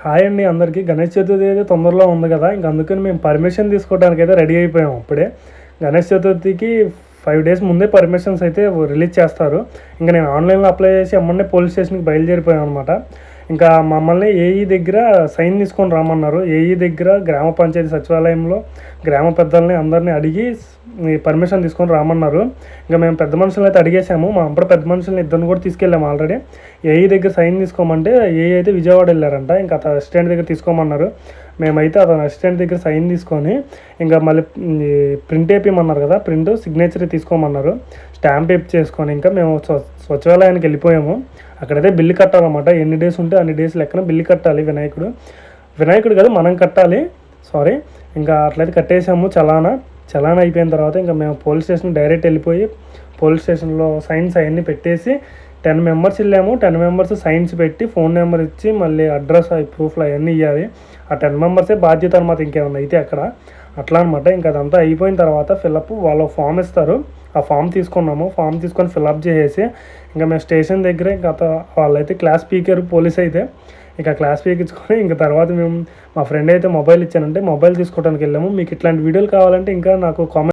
Hi అండి అందరికీ. గణేష్ చతుర్థి అయితే తొందరలో ఉంది కదా, ఇంక అందుకని మేము పర్మిషన్ తీసుకోవడానికి అయితే రెడీ అయిపోయాము. అప్పుడే గణేష్ చతుర్థికి 5 days ముందే పర్మిషన్స్ అయితే రిలీజ్ చేస్తారు. ఇంకా నేను ఆన్లైన్లో అప్లై చేసి అమ్మనే పోలీస్ స్టేషన్కి బయలుదేరిపోయాను అనమాట. ఇంకా మమ్మల్ని ఏఈ దగ్గర సైన్ తీసుకొని రమ్మన్నారు. ఏఈ దగ్గర గ్రామ పంచాయతీ సచివాలయంలో గ్రామ పెద్దల్ని అందరినీ అడిగి పర్మిషన్ తీసుకొని రమ్మన్నారు. ఇంకా మేము పెద్ద మనుషులను అయితే అడిగేసాము. మా అప్పుడు పెద్ద మనుషులను ఇద్దరిని కూడా తీసుకెళ్ళాము ఆల్రెడీ. ఏఈ దగ్గర సైన్ తీసుకోమంటే ఏఈ అయితే విజయవాడ వెళ్ళారంట. ఇంకా అతను అసిస్టెంట్ దగ్గర తీసుకోమన్నారు. మేమైతే అతను అసిస్టెంట్ దగ్గర సైన్ తీసుకొని ఇంకా మళ్ళీ ప్రింట్ వేయమన్నారు కదా, ప్రింట్ సిగ్నేచర్ తీసుకోమన్నారు. స్టాంప్ వేప్ చేసుకొని ఇంకా మేము సచివాలయానికి వెళ్ళిపోయాము. అక్కడైతే బిల్లు కట్టాలన్నమాట. ఎన్ని డేస్ ఉంటే అన్ని డేస్ లెక్కన బిల్లు కట్టాలి. వినాయకుడు కదా, మనం కట్టాలి. సారీ, ఇంకా అట్లయితే కట్టేసాము. చలానా అయిపోయిన తర్వాత ఇంకా మేము పోలీస్ స్టేషన్ డైరెక్ట్ వెళ్ళిపోయి పోలీస్ స్టేషన్లో సైన్స్ అవన్నీ పెట్టేసి 10 members వెళ్ళాము. 10 members సైన్స్ పెట్టి ఫోన్ నెంబర్ ఇచ్చి మళ్ళీ అడ్రస్ ప్రూఫ్లు అవన్నీ ఇవ్వాలి. ఆ 10 members బాధ్యత అనమాట. ఇంకేమన్నా అయితే అక్కడ అట్లా అనమాట. ఇంకా అదంతా అయిపోయిన తర్వాత ఫిలప్ వాళ్ళు ఫామ్ ఇస్తారు. ఆ ఫామ్ తీసుకున్నాము. ఫామ్ తీసుకొని ఫిలప్ చేసేసి ఇంకా మేము స్టేషన్ దగ్గరే గత వాళ్ళైతే క్లాస్ స్పీకర్ పోలీస్ అయితే ఇంకా క్లాస్ పీకించుకొని ఇంకా తర్వాత మేము మా ఫ్రెండ్ అయితే మొబైల్ ఇచ్చానంటే మొబైల్ తీసుకోవడానికి వెళ్ళాము. మీకు ఇట్లాంటి వీడియోలు కావాలంటే ఇంకా నాకు కామెంట్